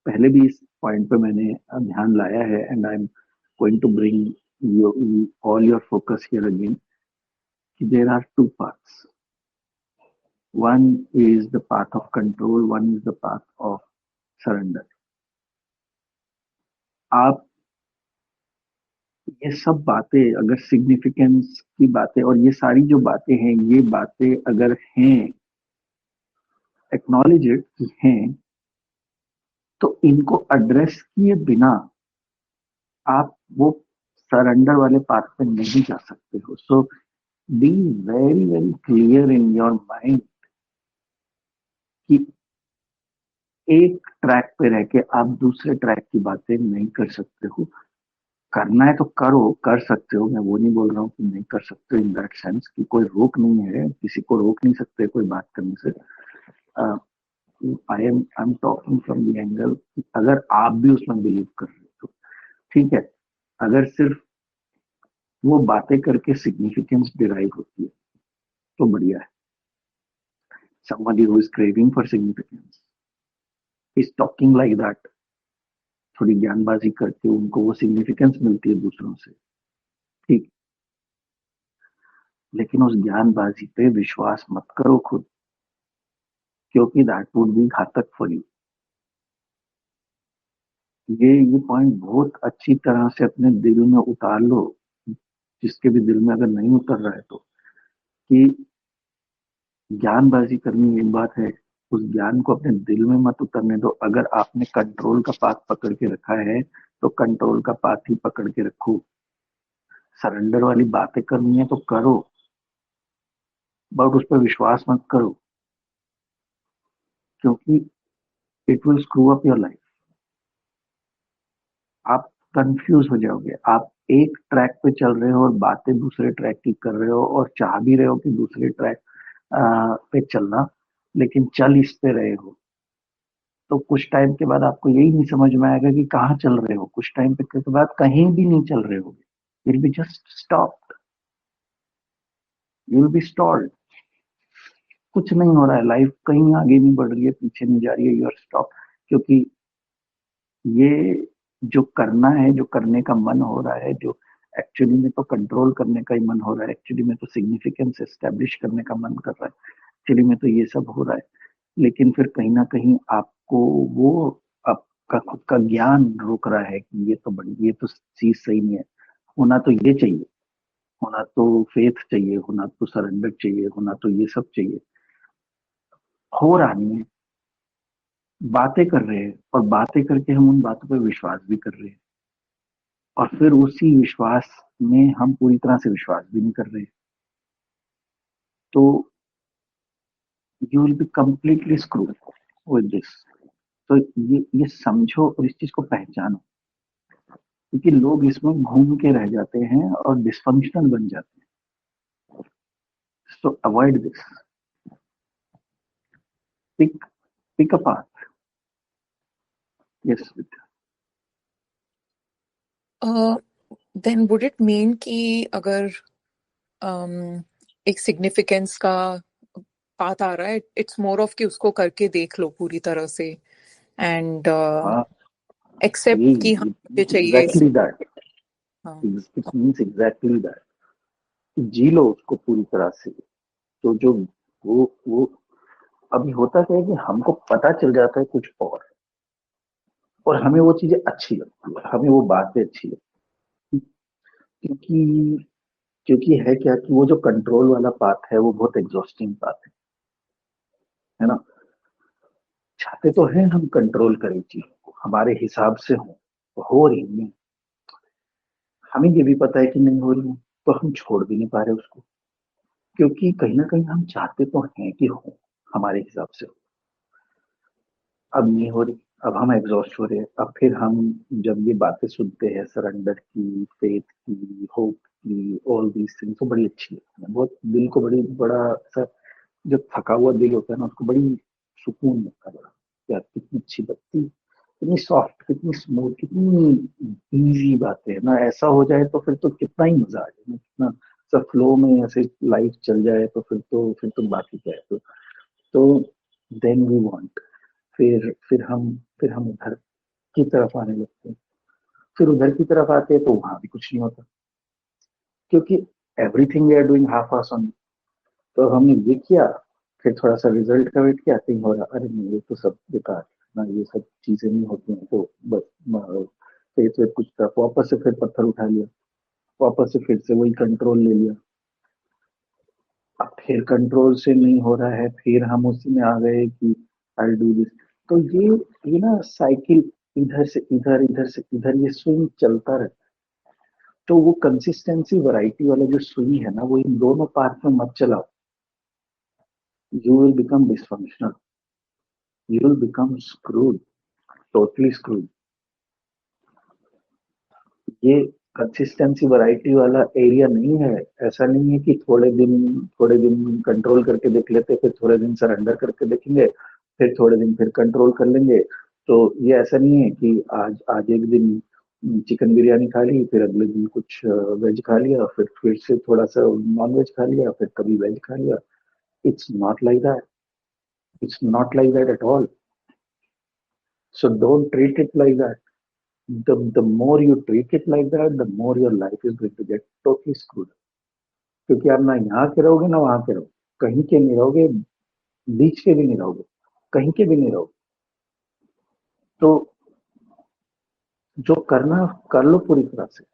पहले भी इस पॉइंट पे मैंने ध्यान लाया है, and I am going to bring all your focus here again, कि there are two paths. One is the path of control, one is the path of surrender. आप ये सब बातें अगर सिग्निफिकेंस की बातें और ये सारी जो बातें हैं, ये बातें अगर हैं, एक्नॉलेज इट हैं, तो इनको एड्रेस किए बिना आप वो सरेंडर वाले पाथ पे नहीं जा सकते हो. So be very very clear in your mind कि एक ट्रैक पे रह के आप दूसरे ट्रैक की बातें नहीं कर सकते हो. करना है तो करो, कर सकते हो, मैं वो नहीं बोल रहा हूँ कि नहीं कर सकते इन दैट सेंस कि कोई रोक नहीं है, किसी को रोक नहीं सकते कोई बात करने से. I am talking from the angle, अगर आप भी उसमें बिलीव कर रहे हो तो ठीक है. अगर सिर्फ वो बातें करके सिग्निफिकेंस डिराइव होती है तो बढ़िया है. somebody who is craving for significance is talking like that, थोड़ी ज्ञानबाजी करके उनको वो सिग्निफिकेंस मिलती है दूसरों से, ठीक. लेकिन उस ज्ञानबाजी पे विश्वास मत करो खुद, क्योंकि दैट वुड बी घातक फॉर यू. ये पॉइंट बहुत अच्छी तरह से अपने दिल में उतार लो, जिसके भी दिल में अगर नहीं उतर रहा है तो, कि ज्ञानबाजी करनी एक बात है, उस ज्ञान को अपने दिल में मत उतरने दो. अगर आपने कंट्रोल का पाथ पकड़ के रखा है तो कंट्रोल का पाथ ही पकड़ के रखो. सरेंडर वाली बातें करनी है तो करो, बट उस पर विश्वास मत करो, क्योंकि it will screw up your life. आप कंफ्यूज हो जाओगे. आप एक ट्रैक पे चल रहे हो और बातें दूसरे ट्रैक की कर रहे हो, और चाह भी रहे हो कि दूसरे ट्रैक पे चलना, लेकिन चल इस पे रहे हो. तो कुछ टाइम के बाद आपको यही नहीं समझ में आएगा कि कहाँ चल रहे हो. कुछ टाइम के बाद कहीं भी नहीं चल रहे हो, will be just stopped, you will be stalled. कुछ नहीं हो रहा है, लाइफ कहीं आगे नहीं बढ़ रही है, पीछे नहीं जा रही है, यू आर स्टॉप. क्योंकि ये जो करना है, जो करने का मन हो रहा है, जो एक्चुअली में तो कंट्रोल करने का ही मन हो रहा है, एक्चुअली में तो सिग्निफिकेंस एस्टेब्लिश करने का मन कर रहा है, एक्चुअली में तो ये सब हो रहा है. लेकिन फिर कहीं ना कहीं आपको वो आपका खुद का ज्ञान रोक रहा है कि ये तो चीज सही नहीं है. होना तो ये चाहिए, होना तो फेथ चाहिए, होना तो सरेंडर चाहिए, होना तो ये सब चाहिए. हो रहा नहीं है. बातें कर रहे हैं, और बातें करके हम उन बातों पर विश्वास भी कर रहे हैं, और फिर उसी विश्वास में हम पूरी तरह से विश्वास भी नहीं कर रहे. तो you will be completely screwed with this. तो ये समझो और इस चीज को पहचानो, क्योंकि लोग इसमें घूम के रह जाते हैं और डिसफंक्शनल बन जाते हैं. So avoid this. Pick pick a path. Yes. Then would it mean कि अगर एक सिग्निफिकेंस का पाथ आ रहा है, इट्स मोर ऑफ कि उसको करके देख लो पूरी तरह से, एंड एक्सेप्ट कि हाँ ये चाहिए. Exactly that. हाँ. It means exactly that. जी लो उसको पूरी तरह से. तो जो वो अभी होता क्या है कि हमको पता चल जाता है कुछ और हमें वो चीजें अच्छी लगती है, हमें वो बातें अच्छी लगती है. क्योंकि है क्या कि वो जो कंट्रोल वाला पाथ है वो बहुत एग्जॉस्टिंग पाथ है ना. चाहते तो है हम कंट्रोल करें चीजों को, हमारे हिसाब से हो रही नहीं, हमें ये भी पता है कि नहीं हो रही है, तो हम छोड़ भी नहीं पा रहे उसको, क्योंकि कहीं ना कहीं हम चाहते तो हैं कि हो हमारे हिसाब से. अब नहीं हो रही, अब हम एग्जॉस्ट हो रहे हैं. अब फिर हम जब ये बातें सुनते हैं सरेंडर की, फेथ की, होप की, ऑल दीज थिंग्स, तो बड़ी अच्छी है, बहुत दिल को बड़ा सा, जो थका हुआ दिल होता है ना, उसको बड़ी सुकून मिलता है. यार कितनी अच्छी बत्ती, कितनी सॉफ्ट, कितनी स्मूथ, कितनी इजी बातें है ना. ऐसा हो जाए तो फिर तो कितना ही मजा आ जाए, कितना सब फ्लो में ऐसे लाइफ चल जाए, तो फिर तो बाकी क्या है. तो देन वी वांट, फिर हम उधर की तरफ आने लगते हैं, फिर उधर की तरफ आते हैं तो वहां भी कुछ नहीं होता, क्योंकि everything we are doing half ass on. तो हमने ये किया, फिर थोड़ा सा रिजल्ट का वेट किया, थिंक हो रहा अरे नहीं ये तो सब बेकार ना, ये सब चीजें नहीं होती हैं, तो बस फिर कुछ तरफ वापस से फिर पत्थर उठा लिया, वापस से फिर से वही कंट्रोल ले लिया। अब फिर कंट्रोल से नहीं हो रहा है, फिर हम उसी में आ गए कि आई डू दिस। तो ये ना साइकिल, इधर से इधर, इधर से इधर, ये स्विंग चलता रहता है। तो वो कंसिस्टेंसी वैरायटी वाला जो स्विंग है ना, वो इन दोनों पार्ट में मत चलाओ, you will become dysfunctional, you will become screwed, totally screwed. ये कंसिस्टेंसी वैरायटी वाला एरिया नहीं है। ऐसा नहीं है कि थोड़े दिन कंट्रोल करके देख लेते, फिर थोड़े दिन सरेंडर करके देखेंगे, फिर थोड़े दिन फिर कंट्रोल कर लेंगे। तो ये ऐसा नहीं है कि आज आज एक दिन चिकन बिरयानी खा ली, फिर अगले दिन कुछ वेज खा लिया, फिर से थोड़ा सा नॉन वेज खा लिया, फिर कभी वेज खा लिया। It's not like that, it's not like that at all. So don't treat it like that. The more you treat it like that, the more your life is going to get totally screwed. क्योंकि आप ना यहाँ के रहोगे ना वहां के रहोगे, कहीं के नहीं रहोगे, बीच के भी नहीं रहोगे, कहीं के भी नहीं रहोगे। तो जो करना कर लो पूरी तरह से।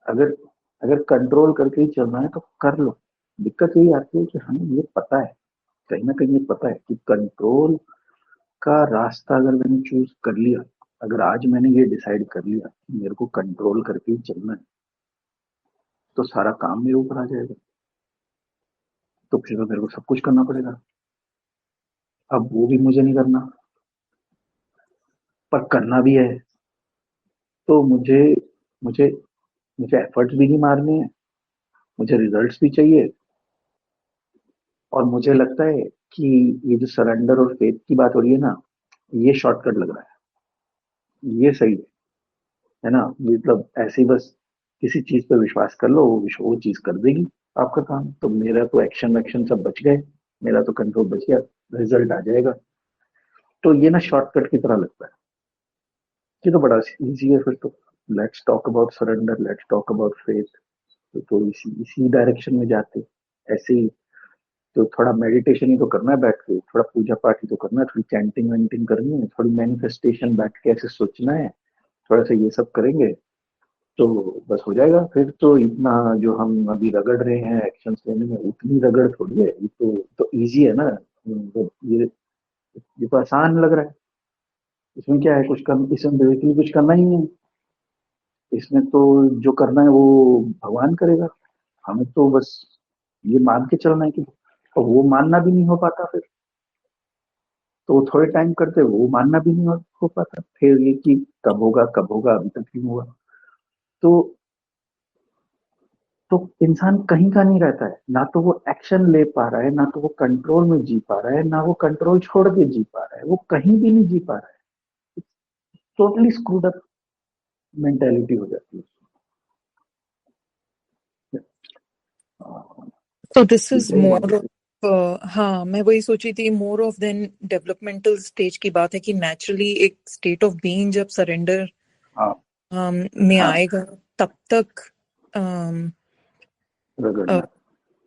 अगर अगर कंट्रोल करके ही चलना है तो कर लो। दिक्कत यही आती है कि हमें ये पता है, कहीं ना कहीं ये पता है कि कंट्रोल का रास्ता अगर मैंने चूज कर लिया, अगर आज मैंने ये डिसाइड कर लिया कि मेरे को कंट्रोल करके ही चलना है, तो सारा काम मेरे ऊपर आ जाएगा, तो फिर तो मेरे को सब कुछ करना पड़ेगा। अब वो भी मुझे नहीं करना, पर करना भी है, तो मुझे मुझे एफर्ट्स भी नहीं मारने हैं, मुझे रिजल्ट्स भी चाहिए। और मुझे लगता है कि ये जो सरेंडर और फेथ की बात हो रही है ना, ये शॉर्टकट लग रहा है, ये सही है ना। मतलब ऐसे ही बस किसी चीज पे विश्वास कर लो, वो चीज कर देगी आपका काम। तो मेरा तो एक्शन वैक्शन सब बच गए, मेरा तो कंट्रोल बच गया, रिजल्ट आ जाएगा। तो ये ना शॉर्टकट की तरह लगता है। ये तो बड़ा इजी है फिर तो। Let's talk about surrender, let's talk about faith. तो इसी इसी डायरेक्शन में जाते ऐसे ही। तो थोड़ा मेडिटेशन ही तो करना है बैठ के, थोड़ा पूजा पाठ ही तो करना है, थोड़ी चैंटिंग वैंटिंग करनी है, थोड़ी मैनिफेस्टेशन बैठ के ऐसे सोचना है, थोड़ा सा ये सब करेंगे तो बस हो जाएगा। फिर तो इतना जो हम अभी रगड़ रहे हैं एक्शन लेने में, उतनी रगड़ थोड़ी है, ये तो इजी है ना। तो ये तो आसान लग रहा है। इसमें क्या है, इसमें बेसिकली कुछ करना ही नहीं है। इसमें तो जो करना है वो भगवान करेगा, हमें तो बस ये मान के चलना है कि, और वो मानना भी नहीं हो पाता फिर। तो वो थोड़े टाइम करते वो मानना भी नहीं हो पाता, फिर ये कि कब होगा कब होगा, अभी तक नहीं हुआ। तो तो इंसान कहीं का नहीं रहता है, ना तो वो एक्शन ले पा रहा है, ना तो वो कंट्रोल में जी पा रहा है, ना वो कंट्रोल छोड़ के जी पा रहा है, वो कहीं भी नहीं जी पा रहा है। टोटली स्क्रूड अप मेंटेलिटी हो जाती है। So this ठीक is है more of हाँ, मैं वही सोची थी, more of then developmental stage की बात है कि नेचुरली एक स्टेट ऑफ बीइंग जब सरेंडर हाँ में हाँ, आएगा, तब तक um, रगड़ना।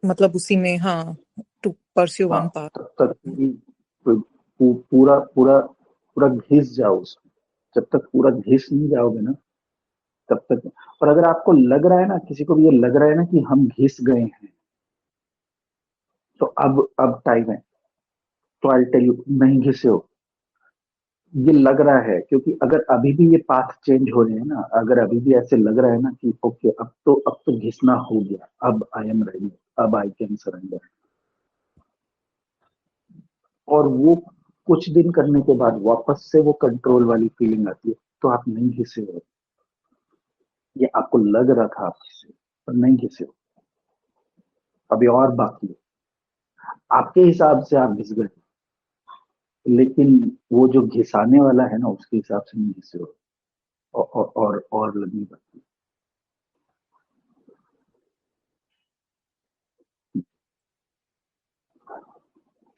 मतलब उसी में, हाँ, टू परस्यू हाँ, वन पाथ। तब तक पूरा पूरा पूरा घिस जाओ उसमें। जब तक पूरा घिस नहीं जाओगे ना, तब तक। और अगर आपको लग रहा है ना, किसी को भी ये लग रहा है ना कि हम घिस गए हैं, तो अब टाइम है। तो आई टेल यू, नहीं घिसे हो, ये लग रहा है। क्योंकि अगर अभी भी ये पाथ चेंज हो रहे हैं ना, अगर अभी भी ऐसे लग रहा है ना कि ओके अब तो घिसना हो गया, अब आई एम रेडी, अब आई कैन सरेंडर, और वो कुछ दिन करने के बाद वापस से वो कंट्रोल वाली फीलिंग आती है, तो आप नहीं घिसे हो। ये आपको लग रहा था आप घिसे, पर नहीं घिसे हो, अभी और बाकी है। आपके हिसाब से आप घिस गए, लेकिन वो जो घिसाने वाला है ना, उसके हिसाब से नहीं घिसे हो। और लगनी बाकी।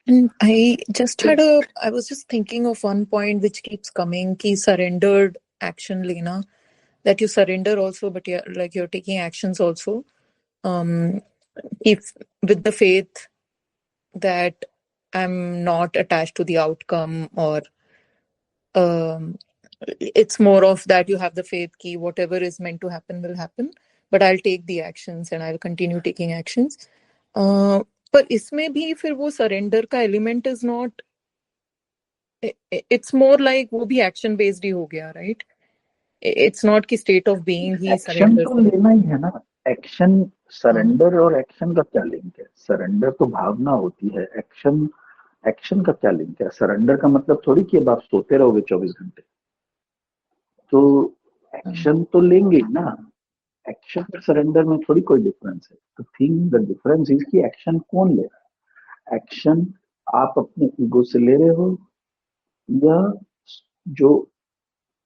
And I was just thinking of one point which keeps coming, ki surrendered action lena, that you surrender also, but you're taking actions also. If with the faith that I'm not attached to the outcome, or um, it's more of that you have the faith key, whatever is meant to happen will happen, but I'll take the actions and I'll continue taking actions. पर इसमें भी फिर वो surrender का element is not, it's more like वो भी action based ही हो गया, राइट? इट्स नॉट की state of being he action surrender तो करो। लेना ही है ना। एक्शन, सरेंडर और एक्शन का क्या लिंक है? सरेंडर तो भावना होती है, एक्शन, एक्शन का क्या लिंक है? सरेंडर का मतलब थोड़ी कि अब आप सोते रहोगे 24 घंटे, तो एक्शन तो लेंगे ही ना। एक्शन और सरेंडर में थोड़ी कोई डिफरेंस है। तो थिंग द डिफरेंस इज कि एक्शन कौन ले रहा है। एक्शन आप अपने ईगो से ले रहे हो, या जो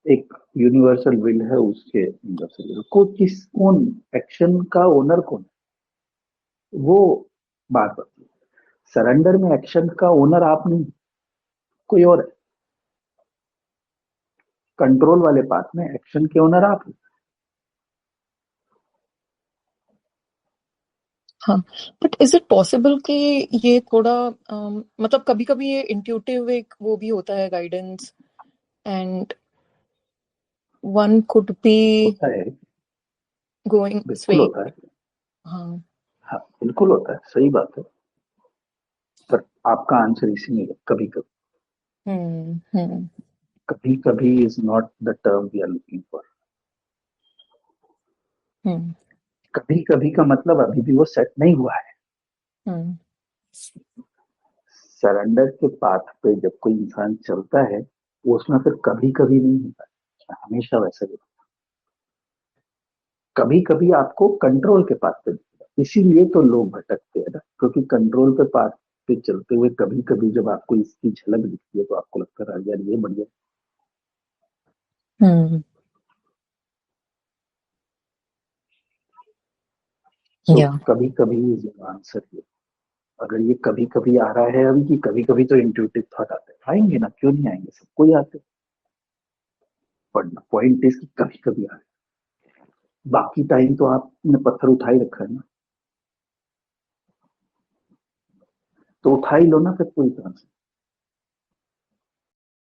एक यूनिवर्सल विल है उसके अंदर से ले रहे हो। कौन एक्शन का ओनर कौन है, वो बात होती है। सरेंडर में एक्शन का ओनर आप नहीं, कोई और है। कंट्रोल वाले पार्ट में एक्शन के ओनर आप हैं। हाँ, बट इज इट पॉसिबल कि ये थोड़ा मतलब कभी कभी ये इंट्यूटिव एक वो भी होता है guidance, and one could be होता है, गोइंग बिल्कुल स्वेइंग। होता है। हाँ। हाँ बिल्कुल होता है, सही बात है। पर आपका आंसर इसी में है, कभी कभी। हम्म। कभी कभी is not the term we are looking for. Hmm. कभी कभी का मतलब अभी भी वो सेट नहीं हुआ है। हम्म। सरेंडर के पाथ पे जब कोई इंसान चलता है, वो उसमें फिर कभी कभी नहीं होता है, हमेशा वैसा ही होता है। कभी कभी आपको कंट्रोल के पाथ पे दिखेगा। इसीलिए तो लोग भटकते हैं ना, क्योंकि कंट्रोल पे पाथ पे चलते हुए कभी कभी जब आपको इसकी झलक दिखती है तो आपको लगता है यार ये बढ़िया। हम्म। सो या। कभी कभी इज आंसर ये। अगर ये कभी कभी आ रहा है अभी, कि कभी कभी तो इंट्यूटिव थॉट आते हैं, आएंगे ना, क्यों नहीं आएंगे, सबको ही आते हैं। बट पॉइंट इज कि कभी कभी आ रहे हैं। बाकी टाइम तो आपने पत्थर उठा ही रखा है ना, तो उठा ही लो ना फिर पूरी तरह से।